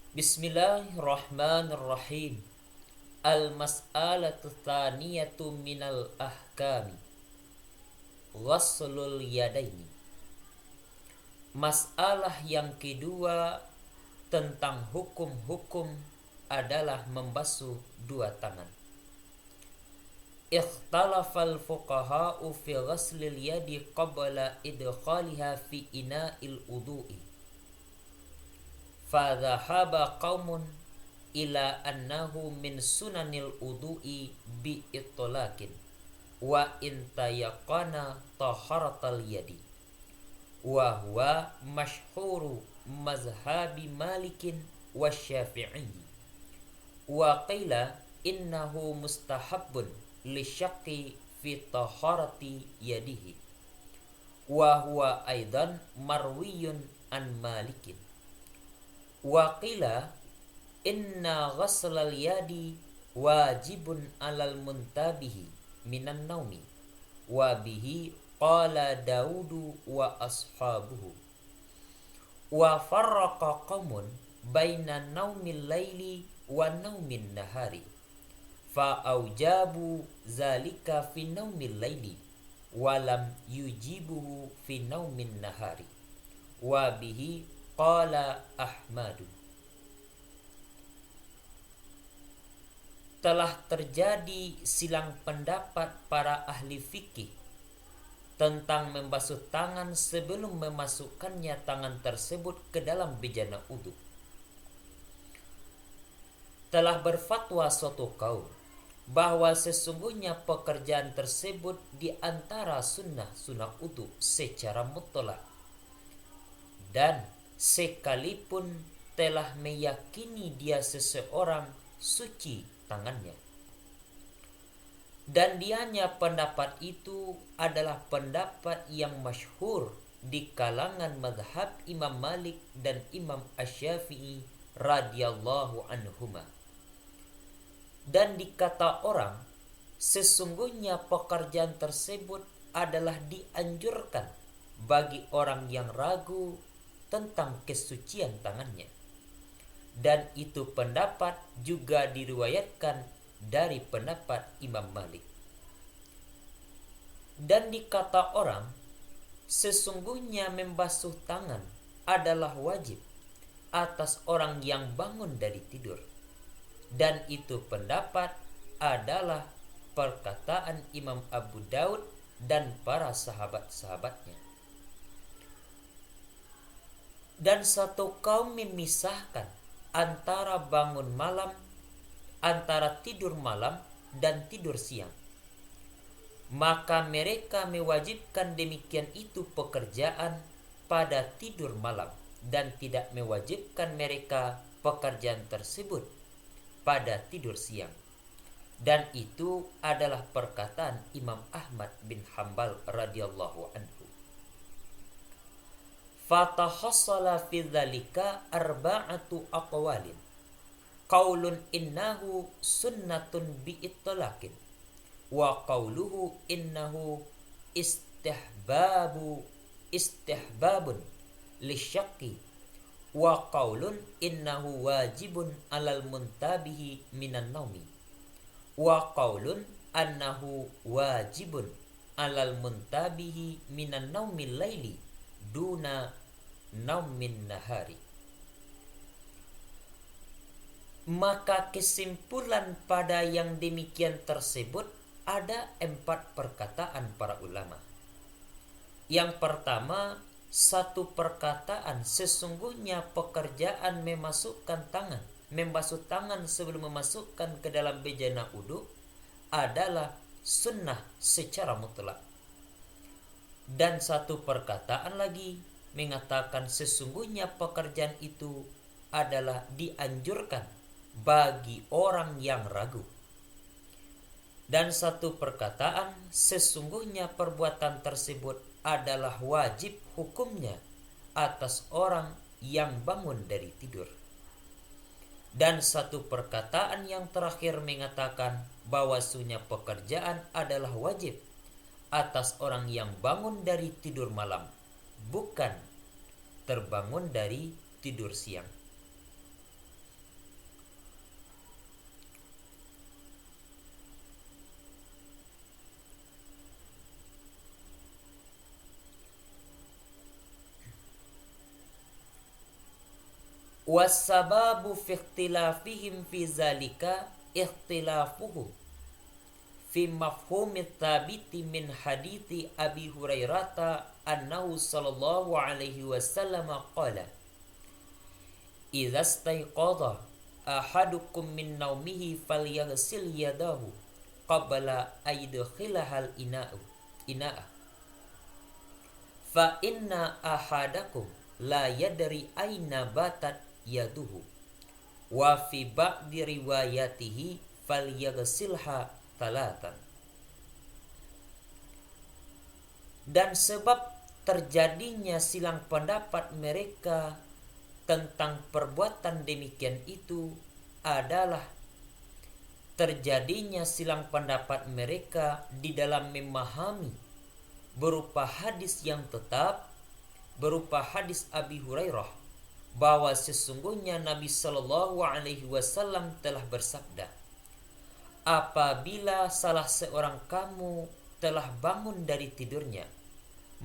Bismillahirrahmanirrahim. Al-mas'alatu tsaniyatu minal ahkami. Ghaslul yadaini. Masalah yang kedua tentang hukum-hukum adalah membasuh dua tangan. Ikhtalafal fuqaha'u fi ghaslil yadi qabla idkhaliha fi ina'il wudu'i. Fadhahaba qaumun ila annahu min sunanil wudu'i bi itlaqin wa in tayaqana taharatal yadi wa huwa masyhuru mazhabi malikin wa syafi'i wa qila innahu mustahabbun li syaqqi fi taharati yadihi wa huwa aidan marwiyun an malikin wa qila inna ghaslal yadi wajibun alal muntabihi minan naumi wa bihi qala Daudu wa ashabuhu wa farraqa qaumun baina naumil laili wa naumin nahari fa aujabu zalika fi naumil laili wa lam yujibuhu fi naumin nahari wa bihi qala Ahmadu. Telah terjadi silang pendapat para ahli fikih tentang membasuh tangan sebelum memasukkannya tangan tersebut ke dalam bejana udhu. Telah berfatwa suatu kaum bahwa sesungguhnya pekerjaan tersebut di antara sunnah udhu secara mutlak, dan sekalipun telah meyakini dia seseorang suci tangannya. Dan dianya pendapat itu adalah pendapat yang masyhur di kalangan mazhab Imam Malik dan Imam Asy-Syafi'i radhiyallahu anhuma. Dan dikata orang, sesungguhnya pekerjaan tersebut adalah dianjurkan bagi orang yang ragu tentang kesucian tangannya. Dan itu pendapat juga diriwayatkan dari pendapat Imam Malik. Dan dikata orang, sesungguhnya membasuh tangan adalah wajib atas orang yang bangun dari tidur. Dan itu pendapat adalah perkataan Imam Abu Daud dan para sahabat-sahabatnya. Dan satu kaum memisahkan antara bangun malam, antara tidur malam dan tidur siang. Maka mereka mewajibkan demikian itu pekerjaan pada tidur malam dan tidak mewajibkan mereka pekerjaan tersebut pada tidur siang. Dan itu adalah perkataan Imam Ahmad bin Hanbal radhiyallahu anhu. Fatahassala fi dzalika arba'atu aqwalin. Qaulun innahu sunnatun bi itlaqin wa qauluhu innahu istihbabun lisyaqqi wa qaulun innahu wajibun alal muntabihi minan naumi wa qaulun annahu wajibun alal muntabihi minan naumil laili duna naumin nahari. Maka kesimpulan pada yang demikian tersebut ada 4 perkataan para ulama. Yang pertama, satu perkataan sesungguhnya pekerjaan membasuh tangan sebelum memasukkan ke dalam bejana udhu adalah sunnah secara mutlak. Dan satu perkataan lagi mengatakan sesungguhnya pekerjaan itu adalah dianjurkan bagi orang yang ragu. Dan satu perkataan sesungguhnya perbuatan tersebut adalah wajib hukumnya atas orang yang bangun dari tidur. Dan satu perkataan yang terakhir mengatakan bahwasanya pekerjaan adalah wajib atas orang yang bangun dari tidur malam, bukan terbangun dari tidur siang. Wasababu fi ikhtilafihim fi zalika ikhtilafuhum fi mafhumi thabiti min hadithi Abi Hurairata annahu sallallahu alaihi wasallam qala idza staiqadha ahadukum min naumihi falyaghsil yadahu qabla aydkhilahal ina'a fa inna ahadakum la yadri aina batat yaduhu wa fi ba'di riwayatihi falyaghsilha talatan. Dan sebab terjadinya silang pendapat mereka tentang perbuatan demikian itu adalah terjadinya silang pendapat mereka di dalam memahami berupa hadis yang tetap, berupa hadis Abi Hurairah bahwa sesungguhnya Nabi Shallallahu Alaihi Wasallam telah bersabda, apabila salah seorang kamu telah bangun dari tidurnya,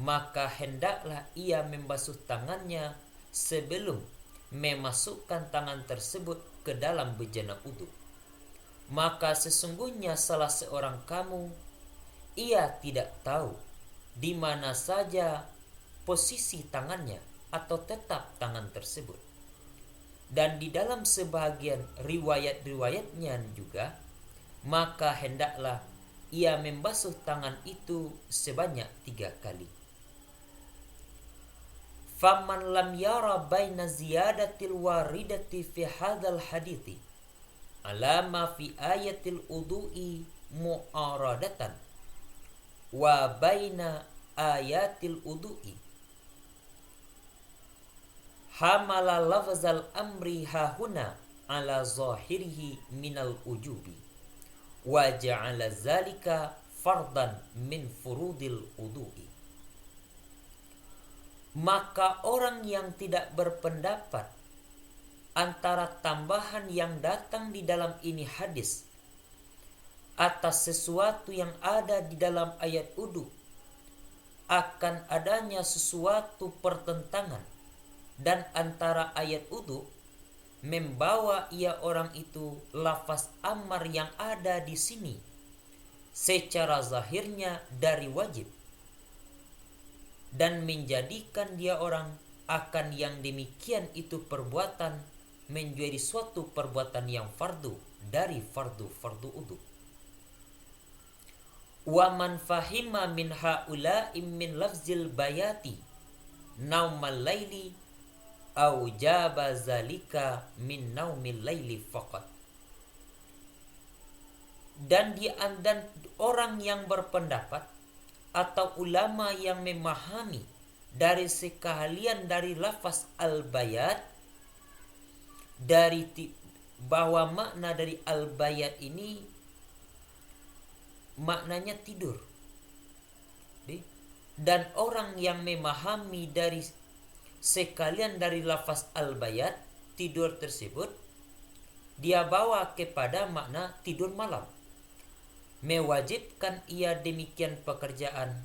maka hendaklah ia membasuh tangannya sebelum memasukkan tangan tersebut ke dalam bejana uduk. Maka sesungguhnya salah seorang kamu, ia tidak tahu di mana saja posisi tangannya atau tetap tangan tersebut. Dan di dalam sebahagian riwayat-riwayatnya juga, maka hendaklah ia membasuh tangan itu sebanyak 3 kali. Faman lam yara baina ziyadatil waridati fi hadzal hadithi ala ma fi ayatil udu'i mu'aradatan wa baina ayatil udu'i hamala lafzal amri hahuna ala zahirihi minal ujubi wa ja'ala zalika fardan min furudil udu'i. Maka orang yang tidak berpendapat antara tambahan yang datang di dalam ini hadis atas sesuatu yang ada di dalam ayat udu akan adanya sesuatu pertentangan dan antara ayat udu membawa ia orang itu lafaz amar yang ada di sini secara zahirnya dari wajib dan menjadikan dia orang akan yang demikian itu perbuatan menjadi suatu perbuatan yang fardu dari fardu udu. Wa man fahima min haula'i min lafzil bayati naumal laili au jaba zalika min naumil laili faqat. Dan orang yang berpendapat atau ulama yang memahami dari sekalian dari lafaz al-bayat dari bahwa makna dari al-bayat ini maknanya tidur. Dan orang yang memahami dari sekalian dari lafaz al-bayat tidur tersebut dia bawa kepada makna tidur malam, mewajibkan ia demikian pekerjaan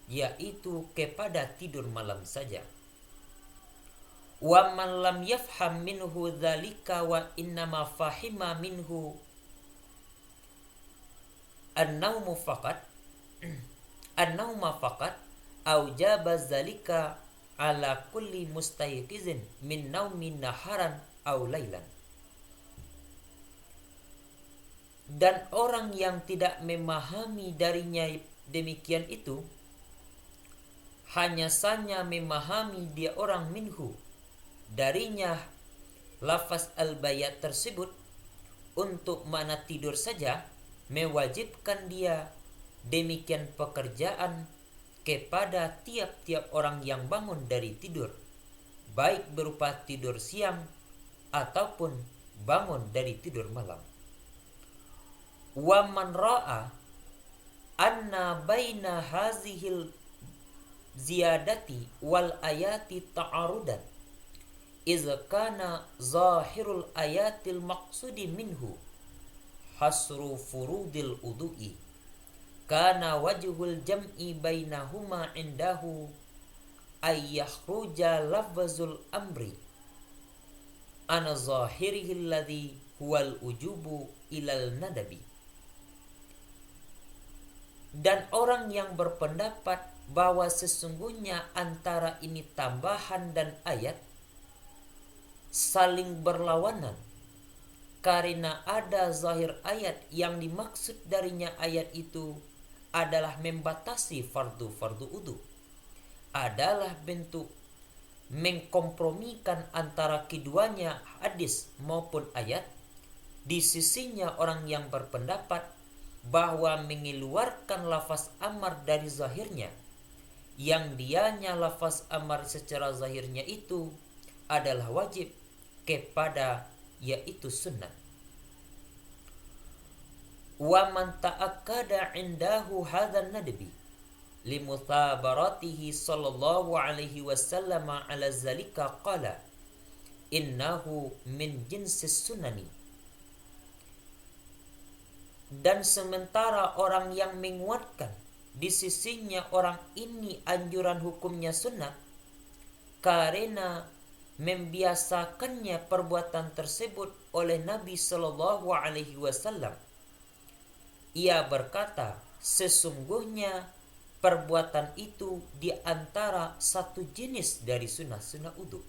yaitu kepada tidur malam saja. Wa man lam yafham minhu dzalika wa innama fahima minhu an-naumu faqat aujaba dzalika ala kulli mustayqizin min naumin naharan aw lailan. Dan orang yang tidak memahami darinya demikian itu hanya saja memahami dia orang minhu darinya lafaz al-bayat tersebut untuk makna tidur saja, mewajibkan dia demikian pekerjaan kepada tiap-tiap orang yang bangun dari tidur, baik berupa tidur siang ataupun bangun dari tidur malam. Wa man ra'a anna baina hazihil ziyadati wal ayati ta'arudan iz kana zahirul ayatil maqsudi minhu hasru furudil udu'i kana wajhul jam'i bainahuma indahu ay yakhruja lafzul amri ana zahirihi alladhi huwal ujubu ilal nadabi. Dan orang yang berpendapat bahwa sesungguhnya antara ini tambahan dan ayat saling berlawanan, karena ada zahir ayat yang dimaksud darinya ayat itu adalah membatasi fardu-fardu udu, adalah bentuk mengkompromikan antara keduanya hadis maupun ayat. Di sisinya orang yang berpendapat bahwa mengeluarkan lafaz amar dari zahirnya, yang dianya lafaz amar secara zahirnya itu adalah wajib kepada yaitu sunnah. Wa man ta'akkada indahu hadzal nadbi limuthabaratihi sallallahu alaihi wasallam ala zalika qala innahu min jinsis sunani. Dan sementara orang yang menguatkan di sisinya orang ini anjuran hukumnya sunnah karena membiasakannya perbuatan tersebut oleh Nabi Shallallahu Alaihi Wasallam. Ia berkata, sesungguhnya perbuatan itu di antara satu jenis dari sunnah-sunnah udu.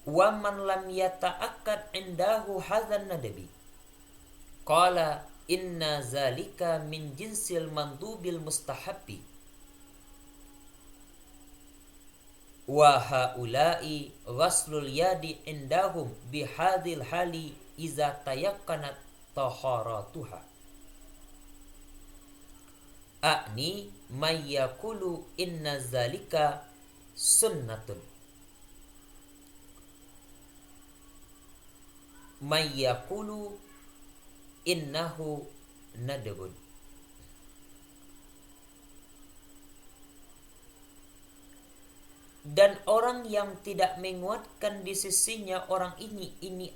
Wa man lam yata'akkad indahu hadzal nadbi qala inna zalika min jinsil mandubil mustahabbi wa haula'i ghaslul yadi indahum bihadhil hali iza tayakkanat taharatuha a'ni may yaqulu inna zalika sunnatun may yaqulu innahu nadbun. Dan orang yang tidak menguatkan di sisinya orang ini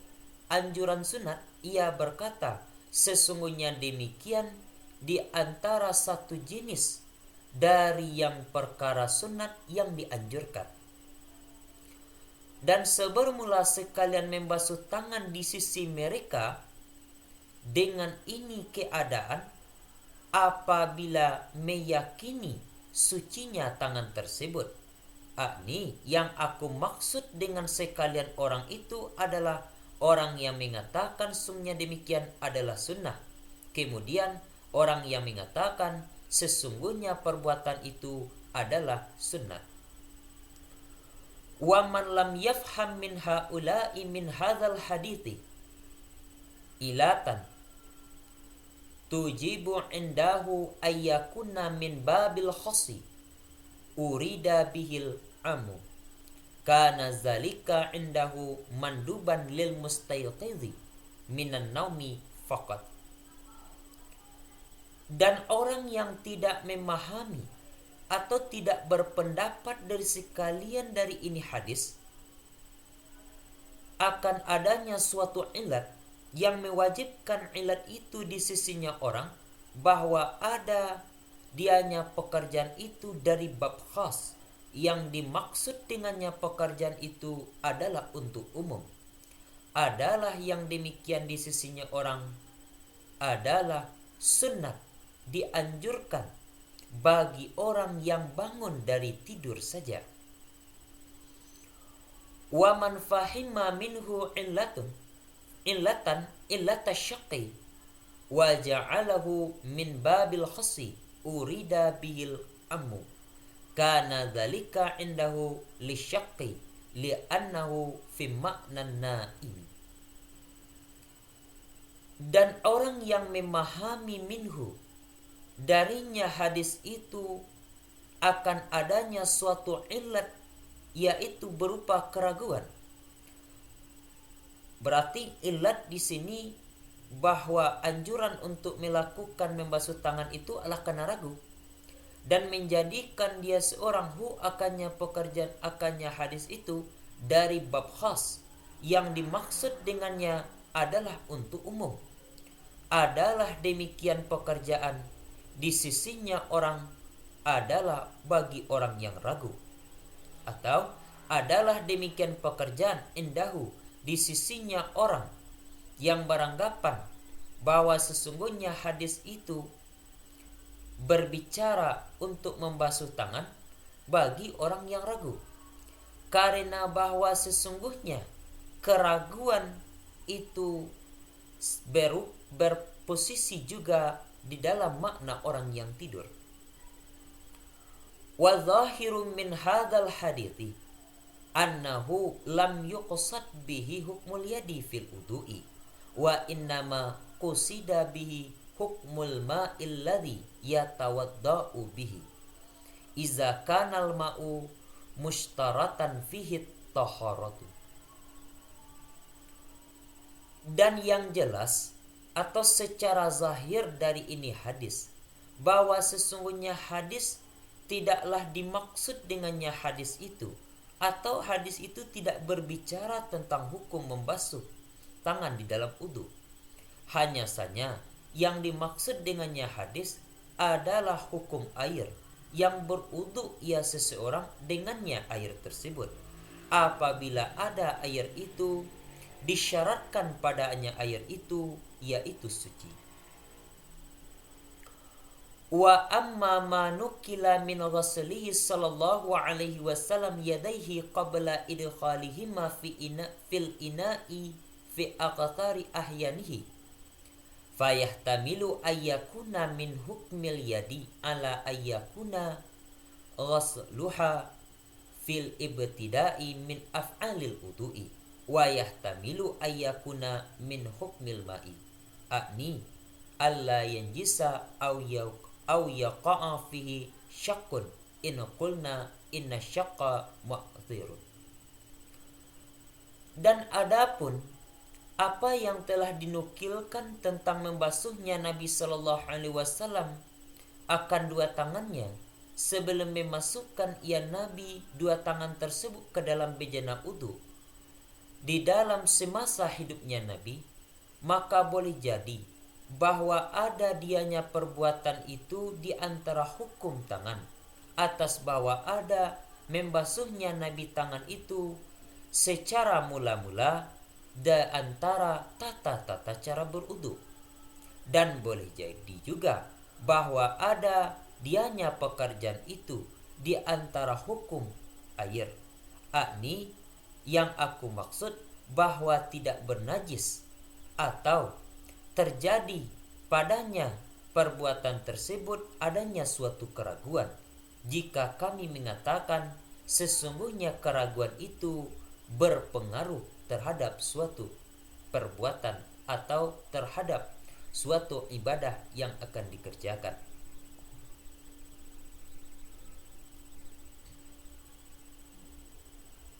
anjuran sunat, ia berkata, sesungguhnya demikian di antara satu jenis dari yang perkara sunat yang dianjurkan. Dan sebermula sekalian membasuh tangan di sisi mereka, dengan ini keadaan apabila meyakini sucinya tangan tersebut. Ini yang aku maksud dengan sekalian orang itu adalah orang yang mengatakan sungguhnya demikian adalah sunnah. Kemudian orang yang mengatakan sesungguhnya perbuatan itu adalah sunnah. Wa man lam yafham min haula'i min hadzal hadithi ilatan tujibu indahu ayyakuna min babil khasi urida bihil amu kana zalika indahu manduban lil mustayqizi minan naumi faqat. Dan orang yang tidak memahami atau tidak berpendapat dari sekalian dari ini hadis akan adanya suatu ilat yang mewajibkan ilat itu di sisinya orang, bahwa ada dianya pekerjaan itu dari bab khas, yang dimaksud dengannya pekerjaan itu adalah untuk umum, adalah yang demikian di sisinya orang adalah sunnah, dianjurkan bagi orang yang bangun dari tidur saja. Wa man fahima minhu illatan illatasyaqi wa ja'alahu min babil khasi urida bihil ammu kana dzalika indahu lisyaqqi li'annahu fi ma'nan na'im. Dan orang yang memahami minhu darinya hadis itu akan adanya suatu illat, yaitu berupa keraguan. Berarti illat di sini bahwa anjuran untuk melakukan membasuh tangan itu adalah karena ragu, dan menjadikan dia seorang akannya pekerjaan akannya hadis itu dari bab khas, yang dimaksud dengannya adalah untuk umum, adalah demikian pekerjaan di sisinya orang adalah bagi orang yang ragu, atau adalah demikian pekerjaan indahu di sisinya orang yang beranggapan bahwa sesungguhnya hadis itu berbicara untuk membasuh tangan bagi orang yang ragu, karena bahwa sesungguhnya keraguan itu berposisi juga di dalam makna orang yang tidur. Wa zahirum min hadzal hadithi annahu lam yuqsad bihi hukmul yadi fil wudu'i wa innama qusida bihi hukmul ma'il ladzi yatawadda'u bihi iza kanal ma'u mushtaratan fihi taharatu. Dan yang jelas atau secara zahir dari ini hadis, bahwa sesungguhnya hadis tidaklah dimaksud dengannya hadis itu, atau hadis itu tidak berbicara tentang hukum membasuh tangan di dalam wudu. Hanya saja yang dimaksud dengannya hadis adalah hukum air yang berwudu ia seseorang dengannya air tersebut, apabila ada air itu disyaratkan padanya air itu yaitu suci. Wa amma ma nukila min ghaslihi sallallahu alaihi wasallam yadaihi qabla idkhalihima fil ina'i fi aqthari ahyanihi fayahtamilu ayyakuna min hukmil yadi ala ayyakuna ghasluha fil ibtida'i min af'alil wudu'i wa yahtamilu ayyakuna min hukmil ma'i akni alla yanjisa aw yaqa'a fihi syaqqun in qulna inna syaqqa mu'thirun. Dan adapun apa yang telah dinukilkan tentang membasuhnya Nabi Shallallahu Alaihi Wasallam akan dua tangannya sebelum memasukkan ia Nabi dua tangan tersebut ke dalam bejana wudu di dalam semasa hidupnya Nabi, maka boleh jadi bahwa ada dianya perbuatan itu di antara hukum tangan, atas bahwa ada membasuhnya Nabi tangan itu secara mula-mula di antara tata-tata cara berwudu. Dan boleh jadi juga bahwa ada dianya pekerjaan itu di antara hukum air, akni yang aku maksud bahwa tidak bernajis atau terjadi padanya perbuatan tersebut adanya suatu keraguan, jika kami mengatakan sesungguhnya keraguan itu berpengaruh terhadap suatu perbuatan atau terhadap suatu ibadah yang akan dikerjakan.